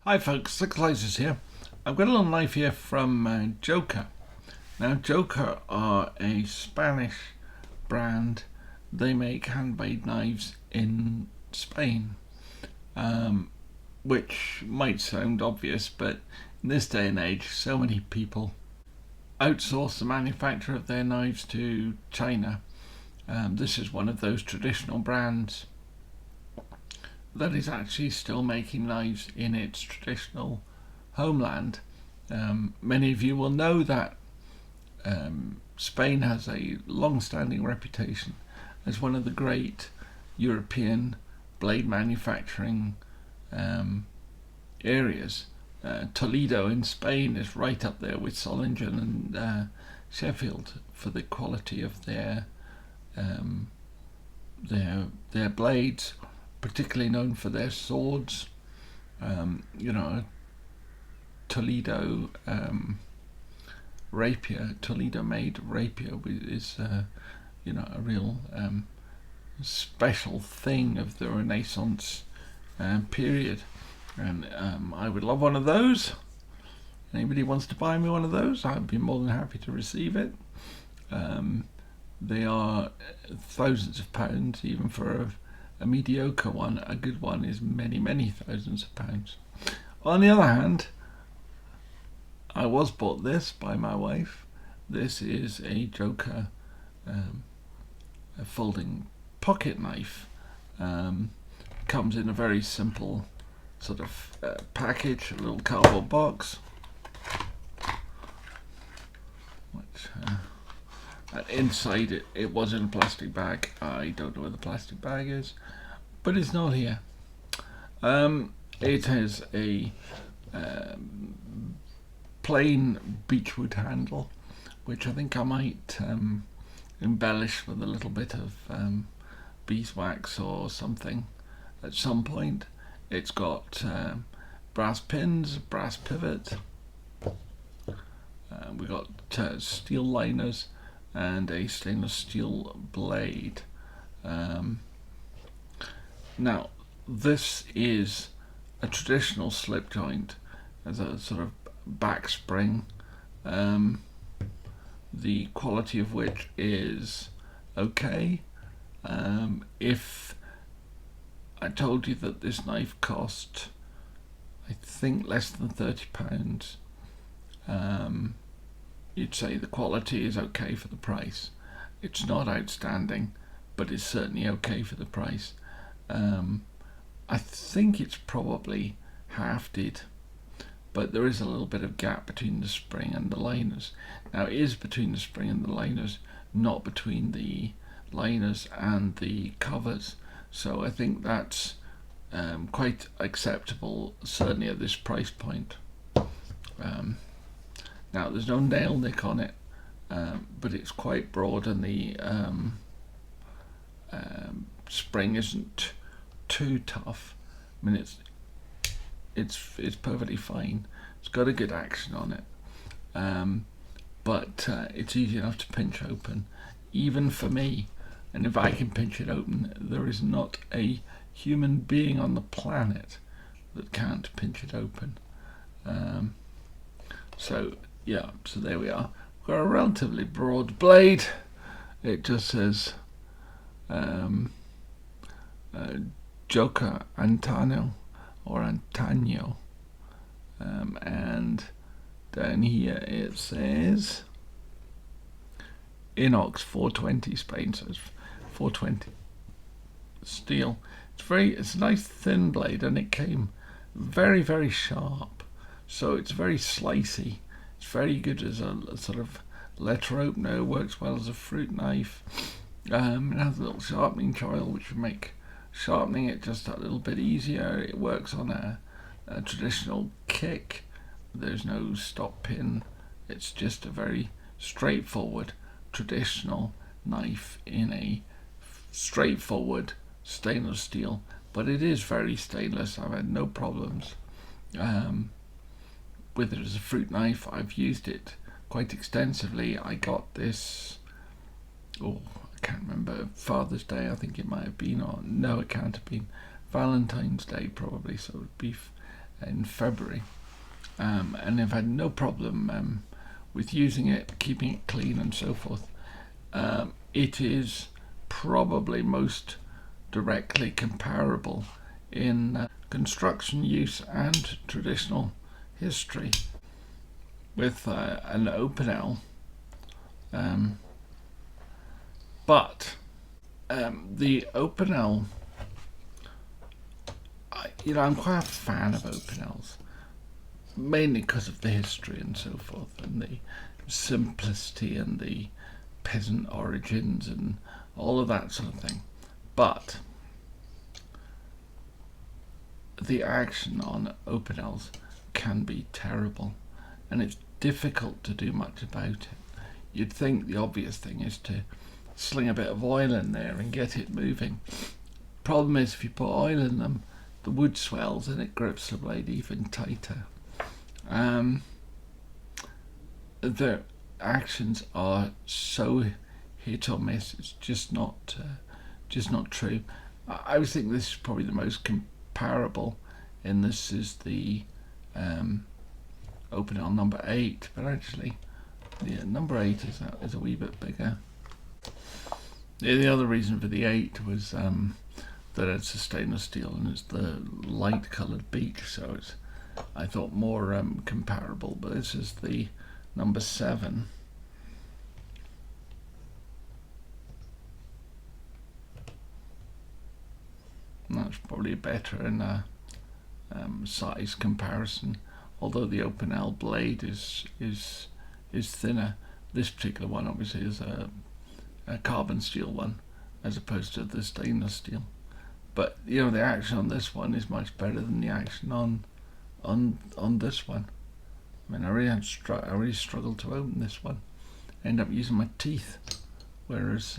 Hi folks, Six Slices here. I've got a little knife here from Joker. Now Joker are a Spanish brand. They make handmade knives in Spain, which might sound obvious, but in this day and age so many people outsource the manufacture of their knives to China. This is one of those traditional brands that is actually still making knives in its traditional homeland. Many of you will know that Spain has a long-standing reputation as one of the great European blade manufacturing areas. Toledo in Spain is right up there with Solingen and Sheffield for the quality of um, their blades, particularly known for their swords. Toledo rapier, Toledo made rapier is a real special thing of the Renaissance period, and I would love one of those. Anybody wants to buy me one of those, I'd be more than happy to receive it. They are thousands of pounds, even for a mediocre one. A good one is many, many thousands of pounds. On the other hand, I was bought this by my wife. This is a Joker a folding pocket knife. Comes in a very simple sort of package, a little cardboard box. Which, and inside it was in a plastic bag. I don't know where the plastic bag is, but it's not here. It has a plain beechwood handle, which I think I might embellish with a little bit of beeswax or something at some point. It's got brass pins, brass pivot. We got steel liners and a stainless steel blade. Now, this is a traditional slip joint as a sort of back spring, the quality of which is okay. If I told you that this knife cost, I think, less than £30, you'd say the quality is okay for the price. It's not outstanding, but it's certainly okay for the price. I think it's probably hafted, but there is a little bit of gap between the spring and the liners. Now, it is between the spring and the liners, not between the liners and the covers. So I think that's quite acceptable, certainly at this price point. Now, there's no nail nick on it, but it's quite broad, and the spring isn't too tough. I mean, it's perfectly fine. It's got a good action on it, but it's easy enough to pinch open, even for me. And if I can pinch it open, there is not a human being on the planet that can't pinch it open. So there we are. We've got a relatively broad blade. It just says Joker Antano or Antonio, and down here it says Inox 420 Spain, so it's 420 steel. It's a nice thin blade, and it came very, very sharp, so it's very slicey. It's very good as a sort of letter opener. It works well as a fruit knife. It has a little sharpening choil, which would make sharpening it just a little bit easier. It works on a traditional kick. There's no stop pin. It's just a very straightforward traditional knife in a straightforward stainless steel, but it is very stainless. I've had no problems with it as a fruit knife. I've used it quite extensively. I got this, I can't remember, Father's Day I think it might have been, or no, it can't have been, Valentine's Day probably, so it would be in February, and I've had no problem with using it, keeping it clean and so forth. It is probably most directly comparable in construction use and traditional history with an Opinel, but the Opinel, I'm quite a fan of Opinels, mainly because of the history and so forth, and the simplicity and the peasant origins and all of that sort of thing. But the action on Opinels can be terrible, and it's difficult to do much about it. You'd think the obvious thing is to sling a bit of oil in there and get it moving. Problem is, if you put oil in them, the wood swells and it grips the blade even tighter. The actions are so hit or miss, it's just not true. I would think this is probably the most comparable, and this is the Opinel number 8, but actually number 8 is a wee bit bigger. The other reason for the 8 was that it's a stainless steel and it's the light coloured beak, so it's, I thought, more comparable. But this is the number 7. And that's probably better in a size comparison, although the Opinel blade is thinner. This particular one obviously is a carbon steel one as opposed to the stainless steel. But the action on this one is much better than the action on this one. I mean, I really struggled to open this one. I ended up using my teeth, whereas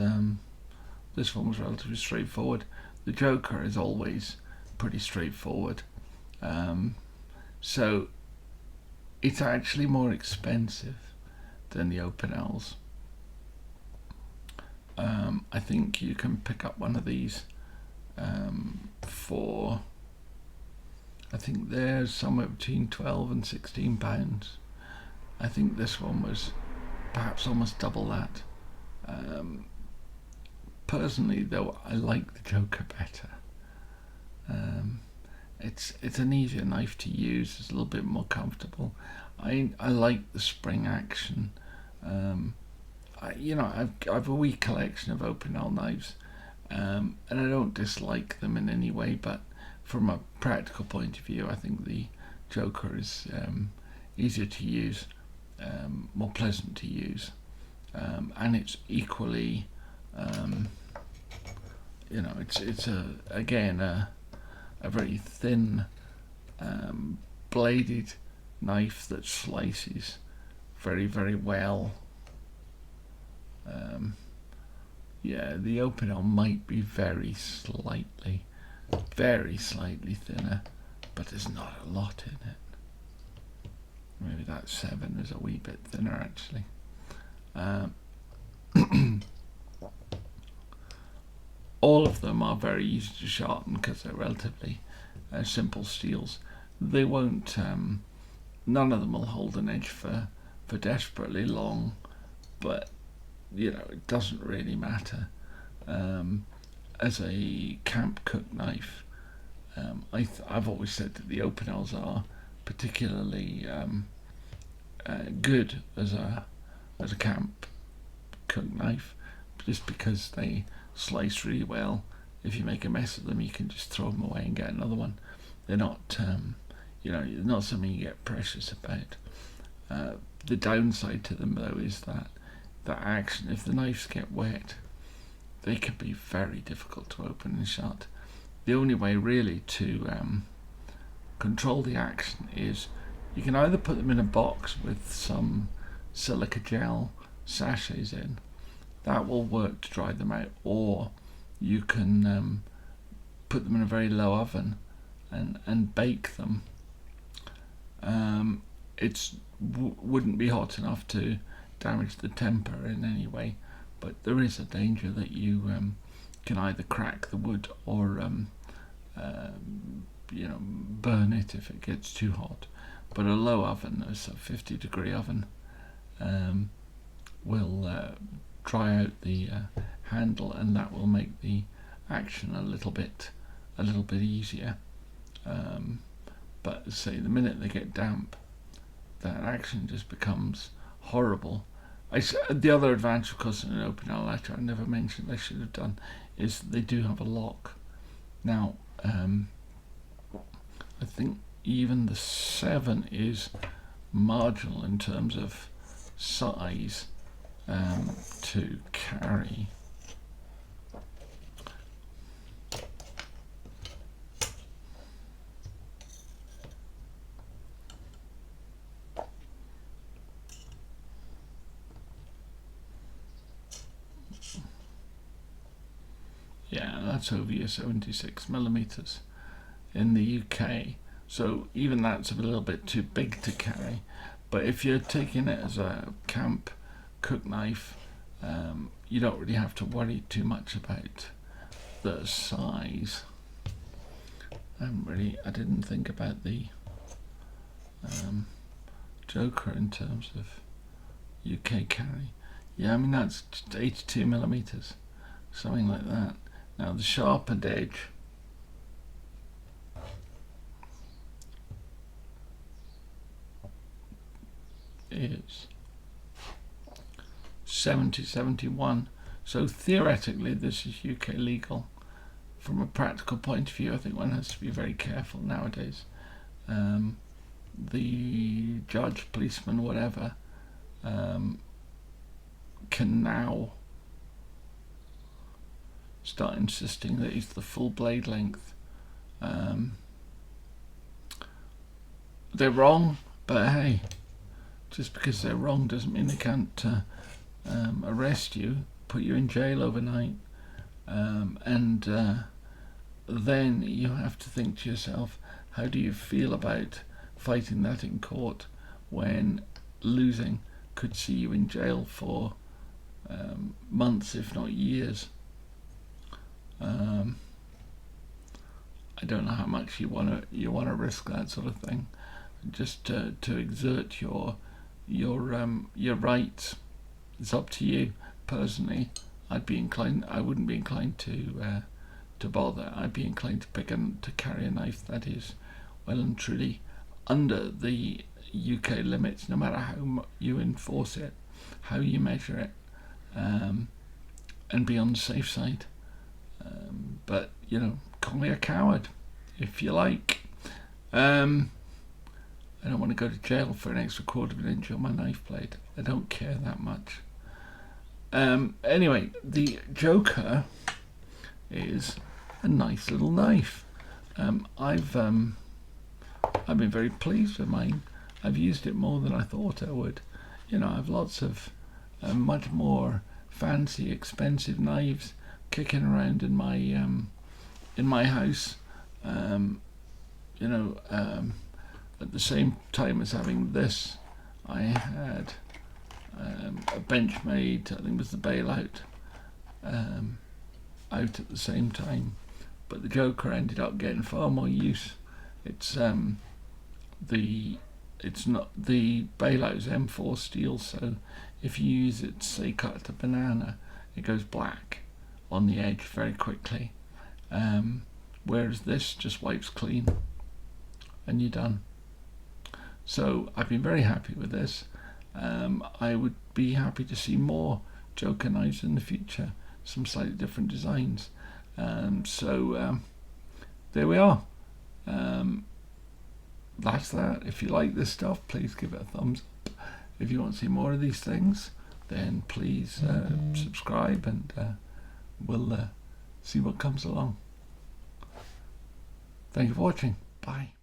this one was relatively straightforward. The Joker is always pretty straightforward, so it's actually more expensive than the Opinels. I think you can pick up one of these for, I think they're somewhere between £12 and £16. I think this one was perhaps almost double that. Personally, though, I like the Joker better. It's an easier knife to use. It's a little bit more comfortable. I like the spring action. I've a wee collection of Opinel knives, and I don't dislike them in any way, but from a practical point of view, I think the Joker is easier to use, more pleasant to use, and it's equally, it's again a very thin bladed knife that slices very, very well. The Opinel might be very slightly thinner, but there's not a lot in it. Maybe that 7 is a wee bit thinner, actually. All of them are very easy to sharpen because they're relatively simple steels. They won't, none of them will hold an edge for desperately long, but it doesn't really matter. As a camp cook knife, I've always said that the Opinels are particularly good as a camp cook knife, just because they slice really well. If you make a mess of them, you can just throw them away and get another one. They're not, not something you get precious about. The downside to them, though, is that action, if the knives get wet, they can be very difficult to open and shut. The only way really to control the action is you can either put them in a box with some silica gel sachets in, that will work to dry them out, or you can put them in a very low oven and bake them. It wouldn't be hot enough to damage the temper in any way, but there is a danger that you can either crack the wood or burn it if it gets too hot. But a low oven, a 50-degree oven, will dry out the handle, and that will make the action a little bit easier. But say the minute they get damp, that action just becomes horrible. The other advantage, of course, in an Opinel lighter I never mentioned, I should have done, is they do have a lock. Now, I think even the 7 is marginal in terms of size to carry. Yeah, that's over your 76mm in the UK. So even that's a little bit too big to carry. But if you're taking it as a camp cook knife, you don't really have to worry too much about the size. I didn't think about the Joker in terms of UK carry. Yeah, I mean that's 82mm, something like that. Now the sharpened edge is 70-71, so theoretically this is UK legal. From a practical point of view, I think one has to be very careful nowadays. The judge, policeman, whatever, can now start insisting that it's the full blade length. They're wrong, but hey, just because they're wrong doesn't mean they can't arrest you, put you in jail overnight, and then you have to think to yourself, how do you feel about fighting that in court when losing could see you in jail for months, if not years? I don't know how much you want to risk that sort of thing, just to exert your rights. It's up to you. Personally, I wouldn't be inclined to bother. I'd be inclined to carry a knife that is well and truly under the UK limits, no matter how you enforce it, how you measure it, and be on the safe side. But call me a coward if you like. I don't want to go to jail for an extra 1/4 inch on my knife blade. I don't care that much. Anyway, the Joker is a nice little knife. I've been very pleased with mine. I've used it more than I thought I would. I have lots of much more fancy, expensive knives kicking around in my house. At the same time as having this, I had a Benchmade, I think it was the bailout, out at the same time. But the Joker ended up getting far more use. It's not the bailout's M4 steel, so if you use it to say cut a banana, it goes black on the edge very quickly. Whereas this just wipes clean and you're done. So I've been very happy with this. I would be happy to see more Joker knives in the future, some slightly different designs. There we are. That's that. If you like this stuff, please give it a thumbs up. If you want to see more of these things, then please subscribe, and we'll see what comes along. Thank you for watching. Bye.